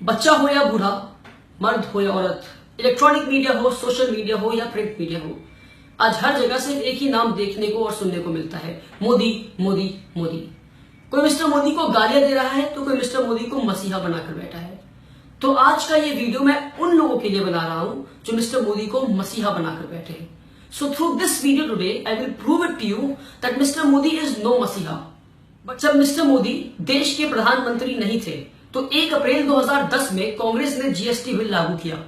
बच्चा हो या बूढ़ा, मर्द हो या औरत, इलेक्ट्रॉनिक मीडिया हो, सोशल मीडिया हो या प्रिंट मीडिया हो, आज हर जगह सिर्फ एक ही नाम देखने को और सुनने को मिलता है, मोदी मोदी मोदी। कोई मिस्टर मोदी को गालियां दे रहा है तो कोई मिस्टर मोदी को मसीहा बनाकर बैठा है। तो आज का ये वीडियो मैं उन लोगों के लिए बना रहा हूं जो मिस्टर मोदी को मसीहा बनाकर बैठे हैं। So through this video today I will prove it to you that mister Modi is no मसीहा। बट जब मिस्टर मोदी देश के प्रधानमंत्री नहीं थे तो 1 अप्रैल 2010 में कांग्रेस ने जीएसटी बिल लागू किया।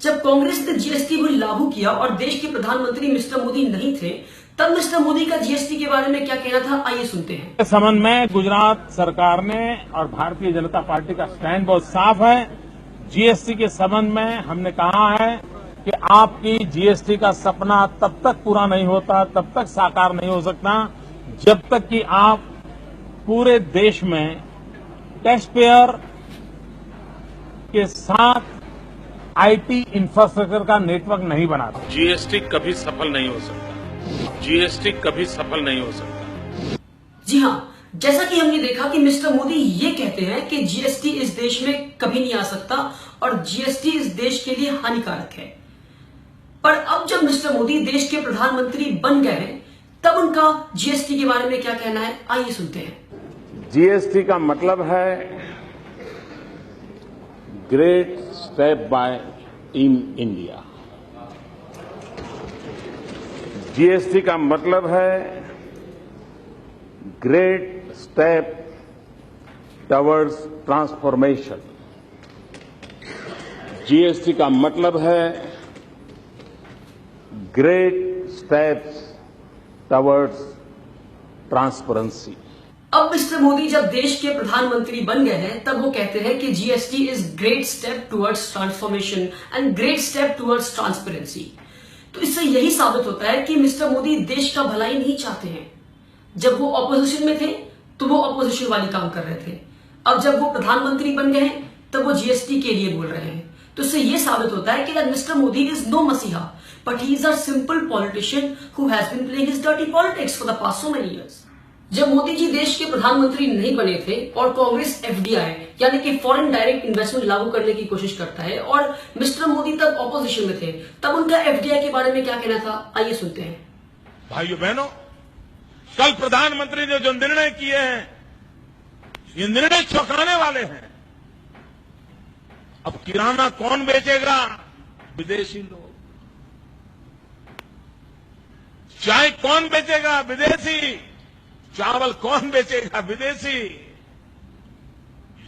जब कांग्रेस ने जीएसटी बिल लागू किया और देश के प्रधानमंत्री मिस्टर मोदी नहीं थे, तब मिस्टर मोदी का जीएसटी के बारे में क्या कहना था, आइए सुनते हैं। इस संबंध में गुजरात सरकार ने और भारतीय जनता पार्टी का स्टैंड बहुत साफ है। जीएसटी के संबंध में हमने कहा है कि आपकी जीएसटी का सपना तब तक पूरा नहीं होता, तब तक साकार नहीं हो सकता जब तक कि आप पूरे देश में टैक्स पेयर के साथ आईटी इंफ्रास्ट्रक्चर का नेटवर्क नहीं बनाते। जीएसटी कभी सफल नहीं हो सकता। जीएसटी कभी सफल नहीं हो सकता। जी हां, जैसा कि हमने देखा कि मिस्टर मोदी ये कहते हैं कि जीएसटी इस देश में कभी नहीं आ सकता और जीएसटी इस देश के लिए हानिकारक है। पर अब जब मिस्टर मोदी देश के प्रधानमंत्री बन गए हैं, तब उनका जीएसटी के बारे में क्या कहना है, आइए सुनते हैं। जीएसटी का मतलब है great step by team India. GST का मतलब है great step towards transformation. GST का मतलब है ग्रेट स्टेप्स टवर्ड्स ट्रांसपेरेंसी। अब मिस्टर मोदी जब देश के प्रधानमंत्री बन गए हैं, तब वो कहते हैं कि GST is great step towards transformation and great step towards transparency. तो इससे यही साबित होता है कि मिस्टर मोदी देश का भलाई नहीं चाहते हैं। जब वो ऑपोजिशन में थे तो वो ऑपोजिशन वाली काम कर रहे थे, अब जब वो प्रधानमंत्री बन गए हैं तब वो जीएसटी के लिए बोल रहे हैं। तो इससे यह साबित होता है कि मिस्टर मोदी इज नो मसीहा, but he is a simple politician who has been playing his dirty politics for the past so many years. जब मोदी जी देश के प्रधानमंत्री नहीं बने थे और कांग्रेस एफडीआई यानी कि फॉरेन डायरेक्ट इन्वेस्टमेंट लागू करने की कोशिश करता है और मिस्टर मोदी तब ऑपोजिशन में थे, तब उनका एफडीआई के बारे में क्या कहना था, आइए सुनते हैं। भाइयों बहनों, कल प्रधानमंत्री ने जो निर्णय किए हैं, ये निर्णय चौंकाने वाले हैं। अब किराना कौन बेचेगा? विदेशी लोग। चाय कौन बेचेगा? विदेशी। चावल कौन बेचेगा? विदेशी।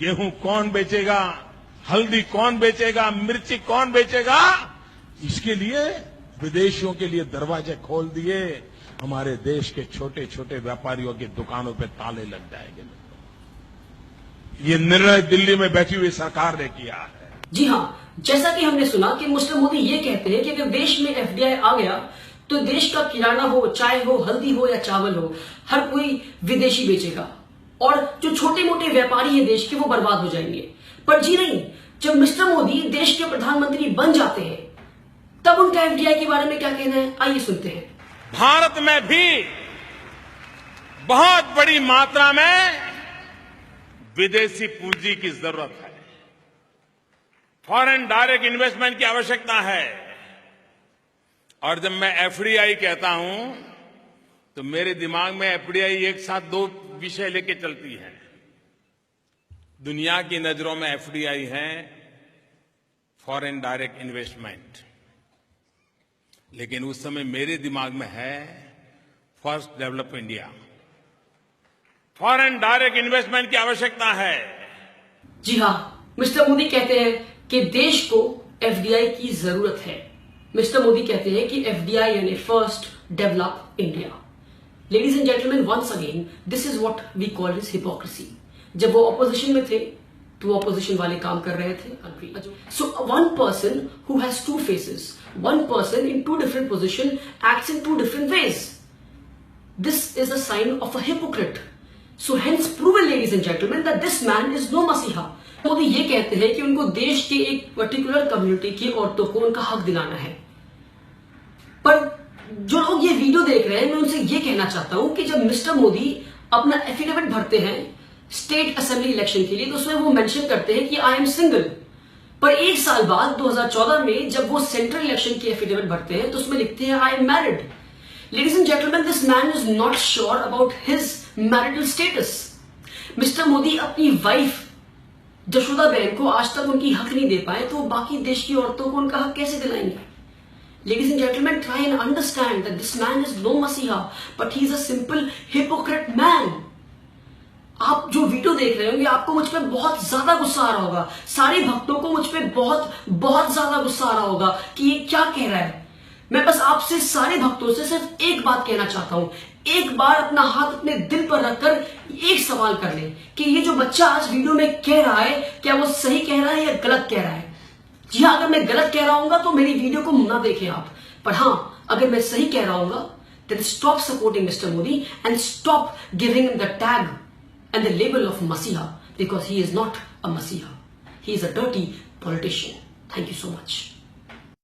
गेहूं कौन बेचेगा? हल्दी कौन बेचेगा? मिर्ची कौन बेचेगा? इसके लिए विदेशियों के लिए दरवाजे खोल दिए। हमारे देश के छोटे छोटे व्यापारियों की दुकानों पे ताले लग जाएंगे। ये निर्णय दिल्ली में बैठी हुई सरकार ने किया है। जी हां, जैसा कि हमने सुना कि मिस्टर मोदी ये कहते हैं कि अगर देश में एफडीआई आ गया तो देश का किराना हो, चाय हो, हल्दी हो या चावल हो, हर कोई विदेशी बेचेगा और जो छोटे मोटे व्यापारी हैं देश के, वो बर्बाद हो जाएंगे। पर जी नहीं, जब मिस्टर मोदी देश के प्रधानमंत्री बन जाते हैं तब उनका एफडीआई के बारे में क्या कहना है, आइए सुनते हैं। भारत में भी बहुत बड़ी मात्रा में विदेशी पूंजी की जरूरत है। फॉरेन डायरेक्ट इन्वेस्टमेंट की आवश्यकता है। और जब मैं एफडीआई कहता हूं तो मेरे दिमाग में एफडीआई एक साथ 2 विषय लेके चलती है। दुनिया की नजरों में एफडीआई है फॉरेन डायरेक्ट इन्वेस्टमेंट, लेकिन उस समय मेरे दिमाग में है first develop India. Foreign direct investment की आवश्यकता है। जी हां, मिस्टर मोदी कहते हैं कि देश को एफडीआई की जरूरत है। मिस्टर मोदी कहते हैं कि एफडीआई यानी first develop India. Ladies and gentleman, once again this is what we call is hypocrisy. जब वो ऑपोजिशन में थे तो ऑपोजिशन वाले काम कर रहे थे। So one person who has 2 faces, one person in 2 different position acts in 2 different ways. This is a sign of a hypocrite. So hence proven ladies and gentleman that this man is no मसीहा। मोदी ये कहते हैं कि उनको देश के एक particular community की औरतों को उनका हक दिलाना है। पर जो लोग ये वीडियो देख रहे हैं, मैं उनसे ये कहना चाहता हूं कि जब मिस्टर मोदी अपना एफिडेविट भरते हैं स्टेट असेंबली इलेक्शन के लिए, तो उसमें वो मेंशन करते हैं कि आई एम सिंगल। पर एक साल बाद 2014 में जब वो सेंट्रल इलेक्शन की एफिडेविट भरते हैं तो उसमें लिखते हैं I am married. Ladies and gentleman, this man is not sure about his marital status. Mister Modi अपनी वाइफ जशोदा बहन को आज तक उनकी हक नहीं दे पाए, तो बाकी देश की औरतों को उनका हक कैसे दिलाएंगे? Ladies and gentlemen, try and understand that this man is no Masiha, but he is a simple hypocrite man. आप जो वीडियो देख रहे होंगे आपको मुझ पे बहुत ज्यादा गुस्सा आ रहा होगा, सारे भक्तों को मुझ पे बहुत बहुत ज्यादा गुस्सा आ रहा होगा कि ये क्या कह रहा है। मैं बस आपसे सारे भक्तों से सिर्फ एक बात कहना चाहता हूं, एक बार अपना हाथ अपने दिल पर रखकर एक सवाल कर ले कि ये जो बच्चा आज वीडियो में कह रहा है क्या वो सही कह रहा है या गलत कह रहा है। जी हाँ, अगर मैं गलत कह रहा हूँ तो मेरी वीडियो को ना देखें आप, पर हाँ अगर मैं सही कह रहा हूँ then stop supporting Mr. Modi and stop giving him the tag and the label of Masiha, because he is not a Masiha. He is a dirty politician. Thank you so much.